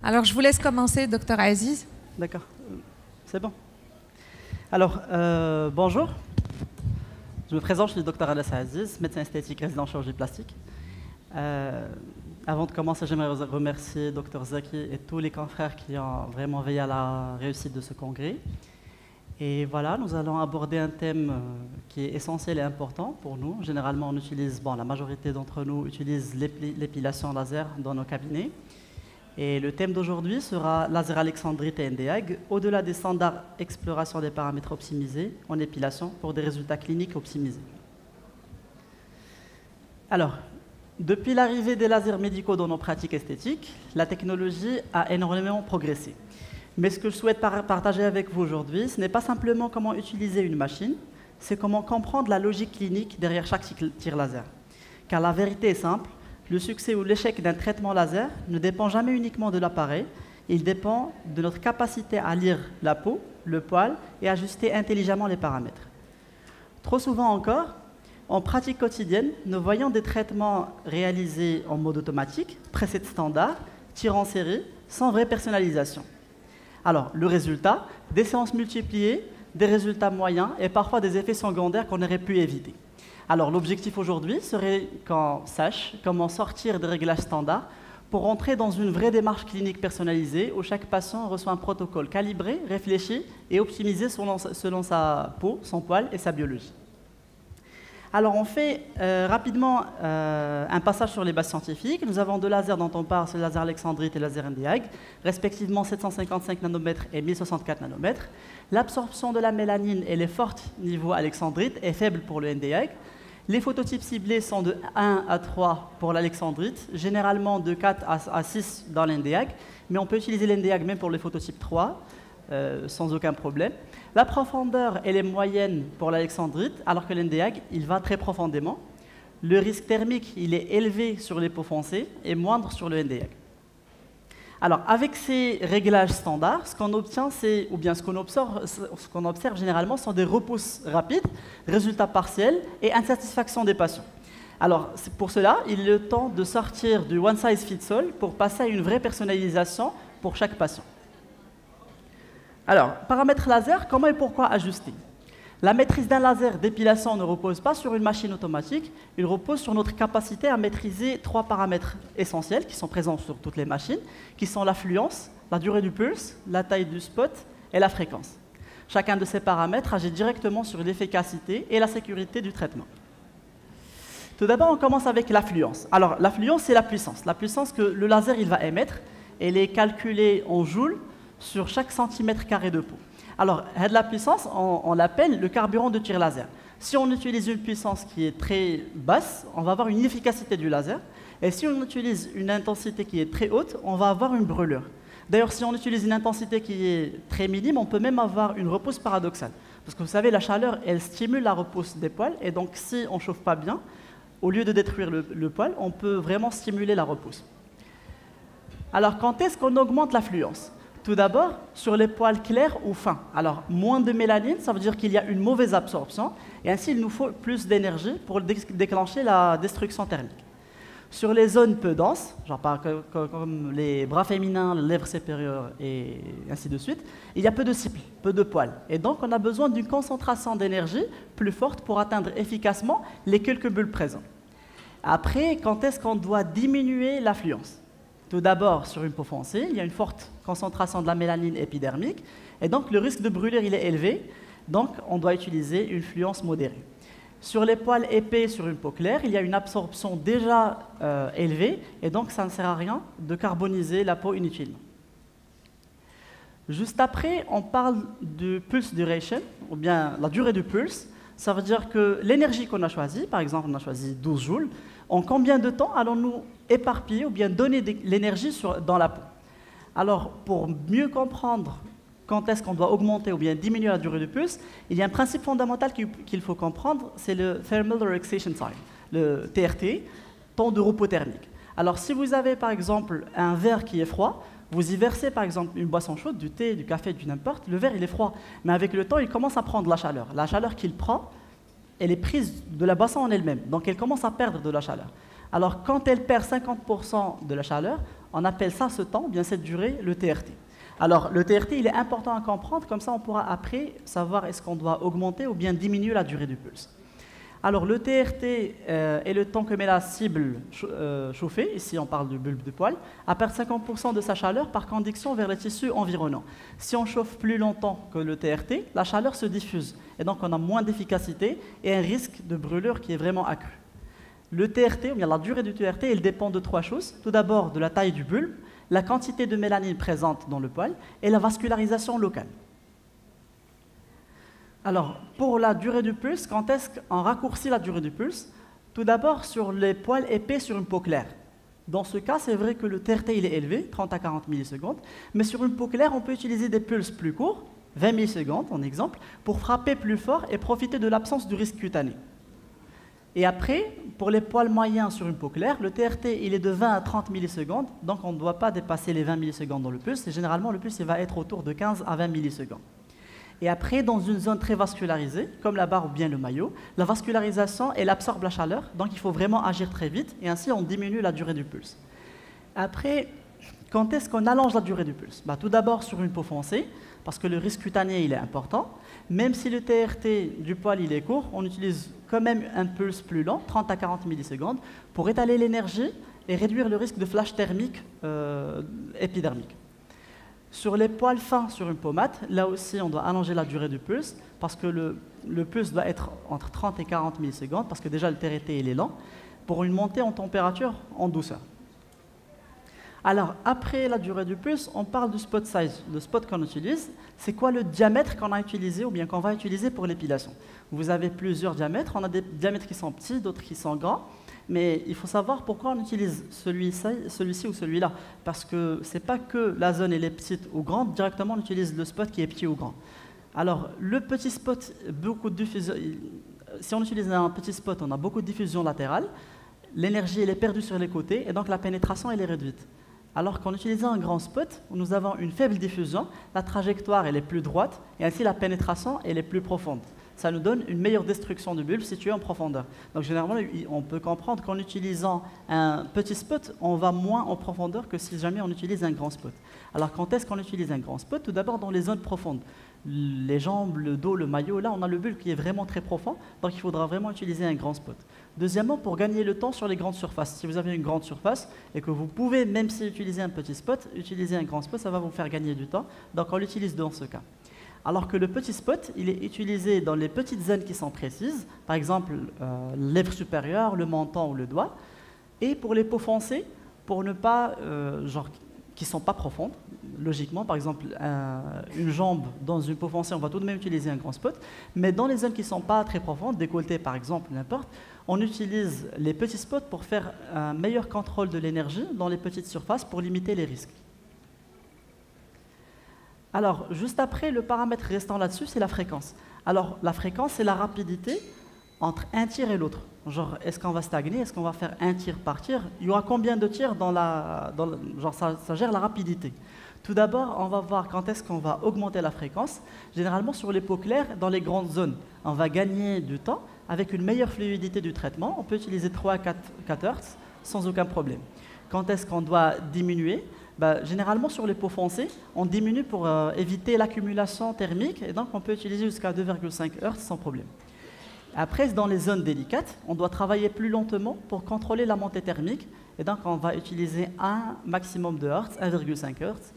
Alors, je vous laisse commencer, Dr Aziz. D'accord, c'est bon. Alors, bonjour. Je me présente, je suis le Dr Anas Aziz, médecin esthétique résident en chirurgie plastique. Avant de commencer, j'aimerais remercier Dr Zaki et tous les confrères qui ont vraiment veillé à la réussite de ce congrès. Et voilà, nous allons aborder un thème qui est essentiel et important pour nous. Généralement, on utilise, la majorité d'entre nous utilise l'épilation laser dans nos cabinets. Et le thème d'aujourd'hui sera laser alexandrite et Nd:YAG, au-delà des standards exploration des paramètres optimisés en épilation pour des résultats cliniques optimisés. Alors, depuis l'arrivée des lasers médicaux dans nos pratiques esthétiques, la technologie a énormément progressé. Mais ce que je souhaite partager avec vous aujourd'hui, ce n'est pas simplement comment utiliser une machine, c'est comment comprendre la logique clinique derrière chaque tir laser. Car la vérité est simple, le succès ou l'échec d'un traitement laser ne dépend jamais uniquement de l'appareil, il dépend de notre capacité à lire la peau, le poil et ajuster intelligemment les paramètres. Trop souvent encore, en pratique quotidienne, nous voyons des traitements réalisés en mode automatique, preset standard, tir en série, sans vraie personnalisation. Alors, le résultat, des séances multipliées, des résultats moyens et parfois des effets secondaires qu'on aurait pu éviter. Alors, l'objectif aujourd'hui serait qu'on sache comment sortir des réglages standards pour entrer dans une vraie démarche clinique personnalisée où chaque patient reçoit un protocole calibré, réfléchi et optimisé selon sa peau, son poil et sa biologie. Alors, on fait rapidement un passage sur les bases scientifiques. Nous avons deux lasers dont on parle, c'est le laser alexandrite et le laser Nd:YAG, respectivement 755 nanomètres et 1064 nanomètres. L'absorption de la mélanine, elle est forte niveau alexandrite et faible pour le Nd:YAG. Les phototypes ciblés sont de 1 à 3 pour l'alexandrite, généralement de 4 à 6 dans l'Nd:YAG, mais on peut utiliser l'Nd:YAG même pour les phototypes 3, sans aucun problème. La profondeur, elle est moyenne pour l'alexandrite, alors que l'Nd:YAG, il va très profondément. Le risque thermique, il est élevé sur les peaux foncées et moindre sur le Nd:YAG. Alors, avec ces réglages standards, ce qu'on obtient, ou bien ce qu'on observe généralement, sont des repousses rapides, résultats partiels et insatisfaction des patients. Alors, pour cela, il est le temps de sortir du one size fits all pour passer à une vraie personnalisation pour chaque patient. Alors, paramètres laser, comment et pourquoi ajuster? La maîtrise d'un laser d'épilation ne repose pas sur une machine automatique, il repose sur notre capacité à maîtriser 3 paramètres essentiels qui sont présents sur toutes les machines, qui sont l'affluence, la durée du pulse, la taille du spot et la fréquence. Chacun de ces paramètres agit directement sur l'efficacité et la sécurité du traitement. Tout d'abord, on commence avec l'affluence. Alors, l'affluence, c'est la puissance. La puissance que le laser il va émettre, elle est calculée en joules sur chaque centimètre carré de peau. Alors, la puissance, on l'appelle le carburant de tir laser. Si on utilise une puissance qui est très basse, on va avoir une efficacité du laser. Et si on utilise une intensité qui est très haute, on va avoir une brûlure. D'ailleurs, si on utilise une intensité qui est très minime, on peut même avoir une repousse paradoxale. Parce que vous savez, la chaleur, elle stimule la repousse des poils. Et donc, si on ne chauffe pas bien, au lieu de détruire le poil, on peut vraiment stimuler la repousse. Alors, quand est-ce qu'on augmente l'affluence? Tout d'abord, sur les poils clairs ou fins. Alors, moins de mélanine, ça veut dire qu'il y a une mauvaise absorption, et ainsi il nous faut plus d'énergie pour déclencher la destruction thermique. Sur les zones peu denses, genre comme les bras féminins, les lèvres supérieures et ainsi de suite, il y a peu de cibles, peu de poils. Et donc, on a besoin d'une concentration d'énergie plus forte pour atteindre efficacement les quelques bulles présentes. Après, quand est-ce qu'on doit diminuer l'affluence? Tout d'abord, sur une peau foncée, il y a une forte concentration de la mélanine épidermique, et donc le risque de brûlure il est élevé, donc on doit utiliser une fluence modérée. Sur les poils épais sur une peau claire, il y a une absorption déjà élevée, et donc ça ne sert à rien de carboniser la peau inutilement. Juste après, on parle de pulse duration, ou bien la durée du pulse. Ça veut dire que l'énergie qu'on a choisie, par exemple on a choisi 12 joules, en combien de temps allons-nous éparpiller ou bien donner de l'énergie dans la peau? Alors, pour mieux comprendre quand est-ce qu'on doit augmenter ou bien diminuer la durée du pulse, il y a un principe fondamental qu'il faut comprendre, c'est le Thermal Relaxation Time, le TRT, temps de repos thermique. Alors, si vous avez par exemple un verre qui est froid, vous y versez par exemple une boisson chaude, du thé, du café, du n'importe, le verre il est froid, mais avec le temps il commence à prendre la chaleur. La chaleur qu'il prend, elle est prise de la boisson en elle-même, donc elle commence à perdre de la chaleur. Alors quand elle perd 50% de la chaleur, On appelle ça, ce temps, bien cette durée, le TRT. Alors, le TRT, il est important à comprendre, comme ça on pourra après savoir est-ce qu'on doit augmenter ou bien diminuer la durée du pulse. Alors, le TRT est le temps que met la cible chauffée, ici on parle du bulbe de poil, à perdre 50% de sa chaleur par conduction vers les tissus environnants. Si on chauffe plus longtemps que le TRT, la chaleur se diffuse, et donc on a moins d'efficacité et un risque de brûlure qui est vraiment accru. Le TRT, ou bien la durée du TRT, elle dépend de trois choses. Tout d'abord, de la taille du bulbe, la quantité de mélanine présente dans le poil et la vascularisation locale. Alors, pour la durée du pulse, quand est-ce qu'on raccourcit la durée du pulse? Tout d'abord, sur les poils épais sur une peau claire. Dans ce cas, c'est vrai que le TRT il est élevé, 30 à 40 millisecondes, mais sur une peau claire, on peut utiliser des pulses plus courts, 20 millisecondes en exemple, pour frapper plus fort et profiter de l'absence du risque cutané. Et après, pour les poils moyens sur une peau claire, le TRT il est de 20 à 30 millisecondes, donc on ne doit pas dépasser les 20 millisecondes dans le pulse, et généralement le pulse il va être autour de 15 à 20 millisecondes. Et après, dans une zone très vascularisée, comme la barre ou bien le maillot, la vascularisation, elle absorbe la chaleur, donc il faut vraiment agir très vite, et ainsi on diminue la durée du pulse. Après, quand est-ce qu'on allonge la durée du pulse? Tout d'abord sur une peau foncée, parce que le risque cutané il est important. Même si le TRT du poil il est court, on utilise quand même un pulse plus lent, 30 à 40 millisecondes, pour étaler l'énergie et réduire le risque de flash thermique épidermique. Sur les poils fins sur une peau mate, là aussi on doit allonger la durée du pulse, parce que le pulse doit être entre 30 et 40 millisecondes, parce que déjà le TRT il est lent, pour une montée en température en douceur. Alors, après la durée du pulse, on parle du spot size. Le spot qu'on utilise, c'est quoi le diamètre qu'on a utilisé ou bien qu'on va utiliser pour l'épilation? Vous avez plusieurs diamètres. On a des diamètres qui sont petits, d'autres qui sont grands. Mais il faut savoir pourquoi on utilise celui-ci ou celui-là. Parce que ce n'est pas que la zone elle est petite ou grande, directement on utilise le spot qui est petit ou grand. Alors, le petit spot, beaucoup de diffusion. Si on utilise un petit spot, on a beaucoup de diffusion latérale. L'énergie elle est perdue sur les côtés et donc la pénétration elle est réduite. Alors qu'en utilisant un grand spot, où nous avons une faible diffusion, la trajectoire elle est plus droite et ainsi la pénétration elle est plus profonde. Ça nous donne une meilleure destruction du bulbe situé en profondeur. Donc généralement, on peut comprendre qu'en utilisant un petit spot, on va moins en profondeur que si jamais on utilise un grand spot. Alors quand est-ce qu'on utilise un grand spot? Tout d'abord dans les zones profondes. Les jambes, le dos, le maillot, là on a le bulbe qui est vraiment très profond, donc il faudra vraiment utiliser un grand spot. Deuxièmement, pour gagner le temps sur les grandes surfaces. Si vous avez une grande surface et que vous pouvez, même si utiliser un petit spot, utiliser un grand spot, ça va vous faire gagner du temps, donc on l'utilise dans ce cas. Alors que le petit spot, il est utilisé dans les petites zones qui sont précises, par exemple lèvres supérieures, le menton ou le doigt, et pour les peaux foncées, pour ne pas, qui ne sont pas profondes, logiquement, par exemple, une jambe dans une peau foncée, on va tout de même utiliser un grand spot, mais dans les zones qui ne sont pas très profondes, décolletées par exemple, n'importe, on utilise les petits spots pour faire un meilleur contrôle de l'énergie dans les petites surfaces pour limiter les risques. Alors, juste après, le paramètre restant là-dessus, c'est la fréquence. Alors, la fréquence, c'est la rapidité entre un tir et l'autre. Genre, est-ce qu'on va stagner? Est-ce qu'on va faire un tir par tir? Il y aura combien de tirs ça gère la rapidité. Tout d'abord, on va voir quand est-ce qu'on va augmenter la fréquence. Généralement, sur les peaux claires, dans les grandes zones, on va gagner du temps avec une meilleure fluidité du traitement. On peut utiliser 3 à 4 Hz sans aucun problème. Quand est-ce qu'on doit diminuer? Généralement, sur les peaux foncées, on diminue pour éviter l'accumulation thermique, et donc on peut utiliser jusqu'à 2,5 Hz sans problème. Après, dans les zones délicates, on doit travailler plus lentement pour contrôler la montée thermique, et donc on va utiliser un maximum de Hz, 1,5 Hz.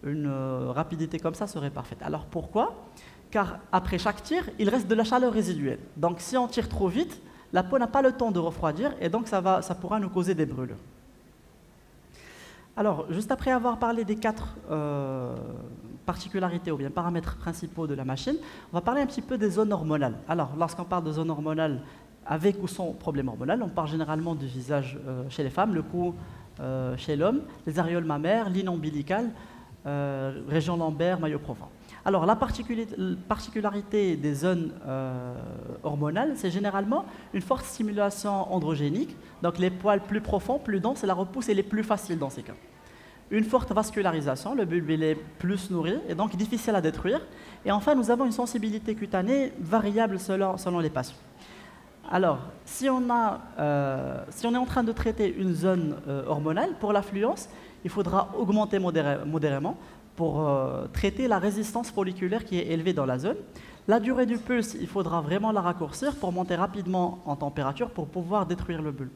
Une rapidité comme ça serait parfaite. Alors pourquoi? Car après chaque tir, il reste de la chaleur résiduelle. Donc si on tire trop vite, la peau n'a pas le temps de refroidir, et donc ça pourra nous causer des brûlures. Alors, juste après avoir parlé des 4 particularités ou bien paramètres principaux de la machine, on va parler un petit peu des zones hormonales. Alors, lorsqu'on parle de zones hormonales avec ou sans problème hormonal, on parle généralement du visage chez les femmes, le cou chez l'homme, les aréoles mammaires, ligne ombilicale, région lombaire, maillot profond. Alors, la particularité des zones hormonales, c'est généralement une forte stimulation androgénique. Donc, les poils plus profonds, plus denses, et la repousse elle est plus facile dans ces cas. Une forte vascularisation, le bulbe il est plus nourri et donc difficile à détruire. Et enfin, nous avons une sensibilité cutanée variable selon les patients. Alors, si on est en train de traiter une zone hormonale, pour l'affluence, il faudra augmenter modérément pour traiter la résistance folliculaire qui est élevée dans la zone. La durée du pulse, il faudra vraiment la raccourcir pour monter rapidement en température pour pouvoir détruire le bulbe.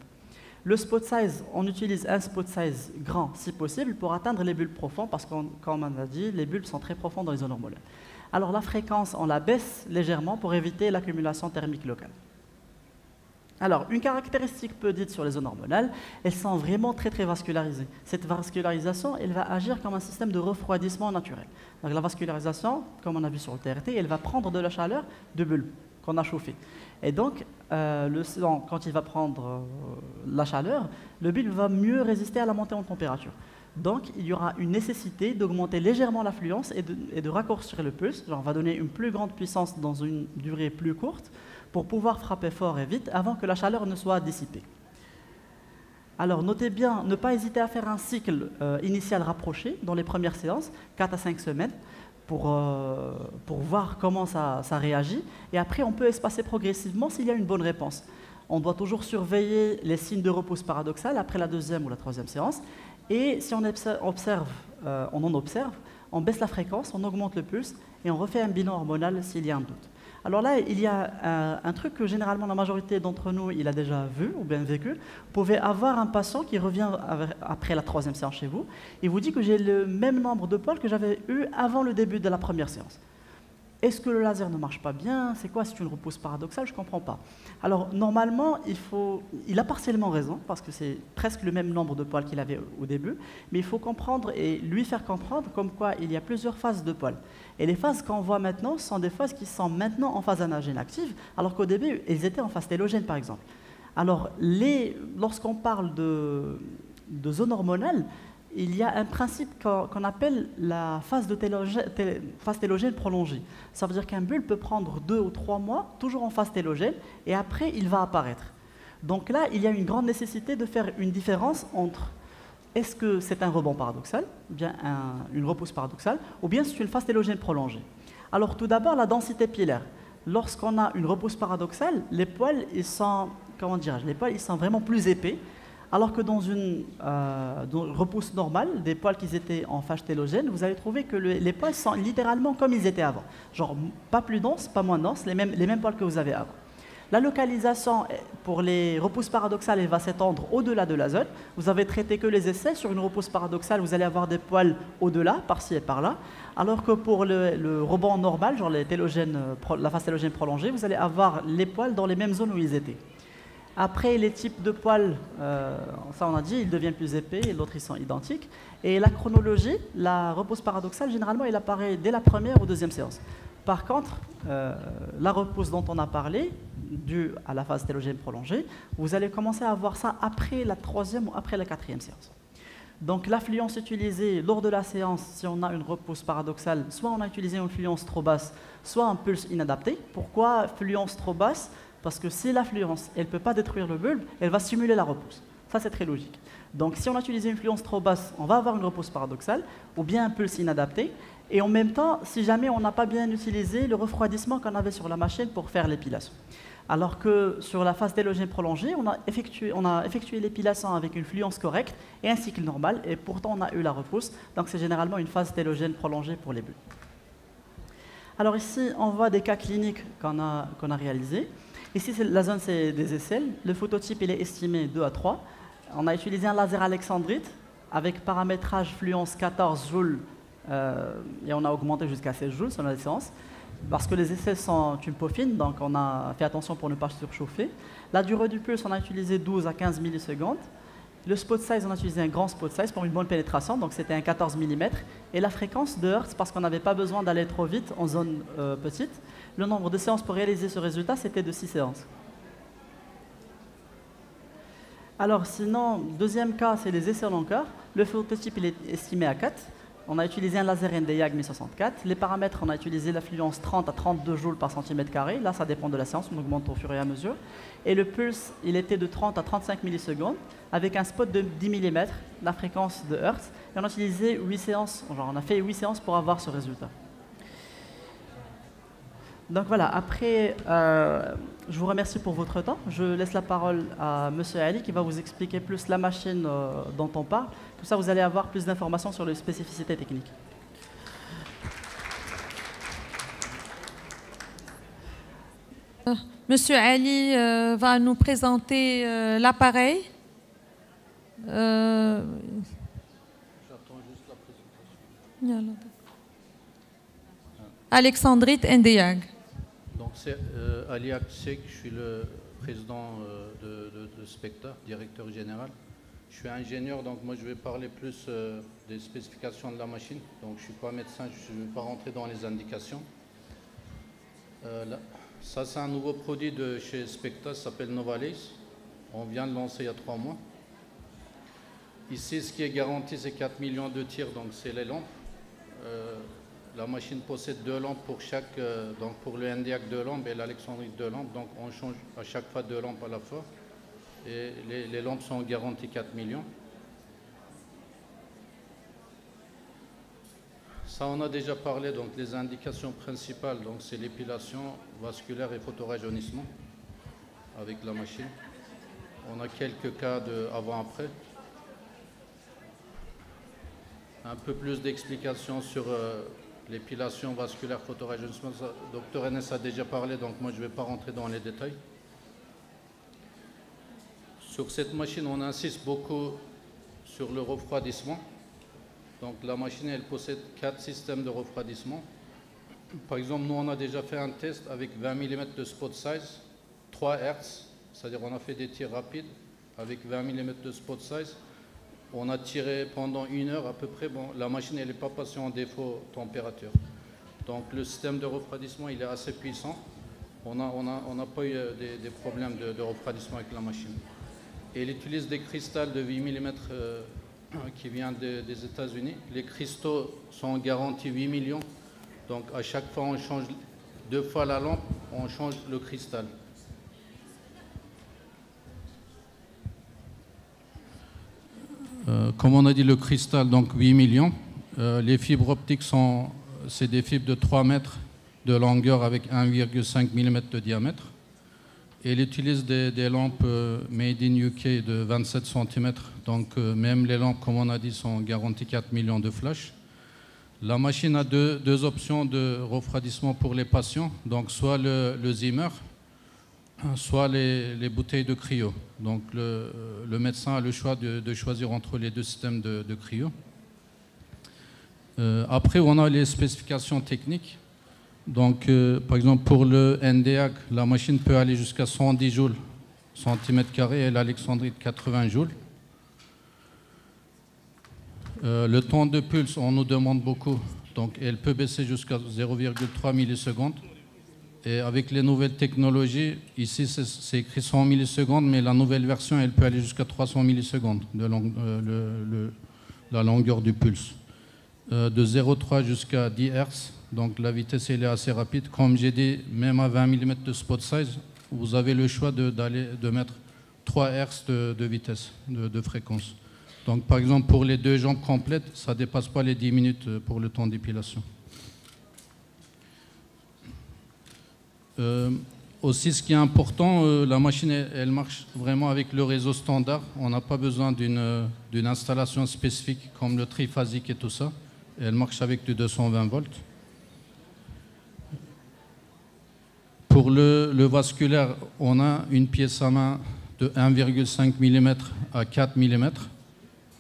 Le spot size, on utilise un spot size grand si possible pour atteindre les bulbes profonds parce que, comme on a dit, les bulbes sont très profonds dans les zones hormonales. Alors la fréquence, on la baisse légèrement pour éviter l'accumulation thermique locale. Alors, une caractéristique peu dite sur les zones hormonales, elles sont vraiment très vascularisées. Cette vascularisation, elle va agir comme un système de refroidissement naturel. Donc la vascularisation, comme on a vu sur le TRT, elle va prendre de la chaleur du bulbe qu'on a chauffé. Et donc, le sang, quand il va prendre la chaleur, le bulbe va mieux résister à la montée en température. Donc, il y aura une nécessité d'augmenter légèrement l'affluence et de raccourcir le pulse. Genre, on va donner une plus grande puissance dans une durée plus courte pour pouvoir frapper fort et vite avant que la chaleur ne soit dissipée. Alors, notez bien, ne pas hésiter à faire un cycle initial rapproché dans les premières séances, 4 à 5 semaines, pour voir comment ça réagit. Et après, on peut espacer progressivement s'il y a une bonne réponse. On doit toujours surveiller les signes de repousse paradoxale après la deuxième ou la troisième séance. Et si on observe, on baisse la fréquence, on augmente le pulse et on refait un bilan hormonal s'il y a un doute. Alors là, il y a un truc que généralement la majorité d'entre nous il a déjà vu ou bien vécu. Vous pouvez avoir un patient qui revient après la troisième séance chez vous et vous dit que j'ai le même nombre de poils que j'avais eu avant le début de la première séance. Est-ce que le laser ne marche pas bien? C'est quoi? C'est une repousse paradoxale? Je ne comprends pas. Alors, normalement, il a partiellement raison, parce que c'est presque le même nombre de poils qu'il avait au début, mais il faut comprendre et lui faire comprendre comme quoi il y a plusieurs phases de poils. Et les phases qu'on voit maintenant sont des phases qui sont maintenant en phase anagène active, alors qu'au début, elles étaient en phase télogène, par exemple. Alors, lorsqu'on parle de zone hormonale, il y a un principe qu'on appelle la phase télogène prolongée. Ça veut dire qu'un bulbe peut prendre 2 ou 3 mois, toujours en phase télogène, et après, il va apparaître. Donc là, il y a une grande nécessité de faire une différence entre est-ce que c'est un rebond paradoxal, ou bien une repousse paradoxale, ou bien c'est une phase télogène prolongée. Alors tout d'abord, la densité pilaire. Lorsqu'on a une repousse paradoxale, les poils, ils sont vraiment plus épais, alors que dans une repousse normale, des poils qui étaient en phase télogène, vous allez trouver que les poils sont littéralement comme ils étaient avant. Genre pas plus denses, pas moins denses, les mêmes poils que vous avez avant. La localisation pour les repousses paradoxales, elle va s'étendre au-delà de la zone. Vous avez traité que les essais. Sur une repousse paradoxale, vous allez avoir des poils au-delà, par-ci et par-là. Alors que pour le rebond normal, genre la phase télogène prolongée, vous allez avoir les poils dans les mêmes zones où ils étaient. Après, les types de poils, ça on a dit, ils deviennent plus épais et l'autre ils sont identiques. Et la chronologie, la repousse paradoxale, généralement, elle apparaît dès la première ou deuxième séance. Par contre, la repousse dont on a parlé, due à la phase télogène prolongée, vous allez commencer à voir ça après la troisième ou après la quatrième séance. Donc l'affluence utilisée lors de la séance, si on a une repousse paradoxale, soit on a utilisé une fluence trop basse, soit un pulse inadapté. Pourquoi fluence trop basse? Parce que si l'affluence, elle ne peut pas détruire le bulbe, elle va stimuler la repousse. Ça, c'est très logique. Donc, si on a utilisé une fluence trop basse, on va avoir une repousse paradoxale ou bien un pulse inadapté. Et en même temps, si jamais on n'a pas bien utilisé le refroidissement qu'on avait sur la machine pour faire l'épilation. Alors que sur la phase télogène prolongée, on a effectué l'épilation avec une fluence correcte et un cycle normal, et pourtant on a eu la repousse. Donc, c'est généralement une phase télogène prolongée pour les bulbes. Alors ici, on voit des cas cliniques qu'on a réalisés. Ici, la zone, c'est des aisselles. Le phototype, il est estimé 2 à 3. On a utilisé un laser alexandrite avec paramétrage fluence 14 joules et on a augmenté jusqu'à 16 joules sur la séance. Parce que les aisselles sont une peau fine, donc on a fait attention pour ne pas surchauffer. La durée du pulse, on a utilisé 12 à 15 millisecondes. Le spot size, on a utilisé un grand spot size pour une bonne pénétration, donc c'était un 14 mm. Et la fréquence de Hertz, parce qu'on n'avait pas besoin d'aller trop vite en zone petite. Le nombre de séances pour réaliser ce résultat, c'était de 6 séances. Alors sinon, deuxième cas, c'est les essais long cœur. Le phototype, il est estimé à 4. On a utilisé un laser Nd:YAG 1064. Les paramètres, on a utilisé la fluence 30 à 32 joules par centimètre carré. Là, ça dépend de la séance, on augmente au fur et à mesure. Et le pulse, il était de 30 à 35 millisecondes, avec un spot de 10 mm, la fréquence de Hertz. Et on a utilisé 8 séances, genre on a fait 8 séances pour avoir ce résultat. Donc voilà, après, je vous remercie pour votre temps. Je laisse la parole à Monsieur Ali qui va vous expliquer plus la machine dont on parle. Tout ça, vous allez avoir plus d'informations sur les spécificités techniques. Monsieur Ali va nous présenter l'appareil. J'attends juste la présentation. Alexandrite Ndeyag. Donc c'est Ali Aksek, je suis le président de Specta, directeur général. Je suis ingénieur, donc moi je vais parler plus des spécifications de la machine. Donc je ne suis pas médecin, je ne vais pas rentrer dans les indications. Ça c'est un nouveau produit de chez Specta, ça s'appelle Novalace. On vient de lancer il y a 3 mois. Ici ce qui est garanti c'est 4 millions de tirs, donc c'est les lampes. La machine possède 2 lampes pour chaque, donc pour le Ndeyag 2 lampes et l'Alexandrite 2 lampes, donc on change à chaque fois 2 lampes à la fois. Et les lampes sont garanties 4 millions. Ça on a déjà parlé, donc les indications principales, donc c'est l'épilation vasculaire et photorajeunissement avec la machine. On a quelques cas de avant-après. Un peu plus d'explications sur l'épilation vasculaire photorajeunissement. Dr Enes a déjà parlé, donc moi je ne vais pas rentrer dans les détails. Sur cette machine, on insiste beaucoup sur le refroidissement. Donc la machine, elle possède 4 systèmes de refroidissement. Par exemple, nous, on a déjà fait un test avec 20 mm de spot size, 3 Hz, c'est-à-dire on a fait des tirs rapides avec 20 mm de spot size. On a tiré pendant 1 heure à peu près. Bon, la machine, elle n'est pas passée en défaut température. Donc le système de refroidissement, il est assez puissant. On n'a pas eu des problèmes de refroidissement avec la machine. Et elle utilise des cristals de 8 mm qui viennent des États-Unis. Les cristaux sont garantis 8 millions. Donc à chaque fois, on change 2 fois la lampe, on change le cristal. Comme on a dit, le cristal, donc 8 millions. Les fibres optiques, c'est des fibres de 3 mètres de longueur avec 1,5 mm de diamètre. Et il utilise des lampes made in UK de 27 cm. Donc même les lampes, comme on a dit, sont garanties 4 millions de flash. La machine a deux options de refroidissement pour les patients. Donc soit le Zimmer, soit les bouteilles de cryo. Donc le médecin a le choix de choisir entre les 2 systèmes de cryo. Après, on a les spécifications techniques. Donc, par exemple, pour le Ndeyag, la machine peut aller jusqu'à 110 joules centimètre carré et l'Alexandrite 80 joules. Le temps de pulse, on nous demande beaucoup. Donc, elle peut baisser jusqu'à 0,3 millisecondes. Et avec les nouvelles technologies, ici c'est écrit 100 millisecondes, mais la nouvelle version, elle peut aller jusqu'à 300 millisecondes de la longueur du pulse. De 0,3 jusqu'à 10 Hz. Donc la vitesse elle est assez rapide. Comme j'ai dit, même à 20 mm de spot size, vous avez le choix de mettre 3 Hz de vitesse, de fréquence. Donc par exemple, pour les 2 jambes complètes, ça ne dépasse pas les 10 minutes pour le temps d'épilation. Aussi, ce qui est important, la machine elle marche vraiment avec le réseau standard. On n'a pas besoin d'une installation spécifique comme le triphasique et tout ça. Elle marche avec du 220 volts. Pour le vasculaire, on a une pièce à main de 1,5 mm à 4 mm.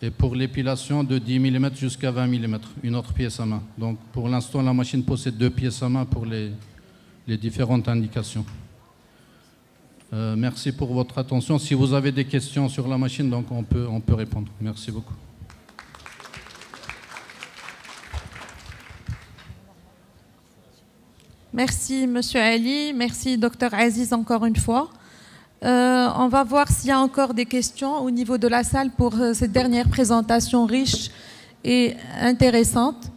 Et pour l'épilation, de 10 mm jusqu'à 20 mm, une autre pièce à main. Donc pour l'instant, la machine possède 2 pièces à main pour les différentes indications. Merci pour votre attention. Si vous avez des questions sur la machine, donc on peut répondre. Merci beaucoup. Merci, Monsieur Ali. Merci, Dr Aziz, encore une fois. On va voir s'il y a encore des questions au niveau de la salle pour cette dernière présentation riche et intéressante.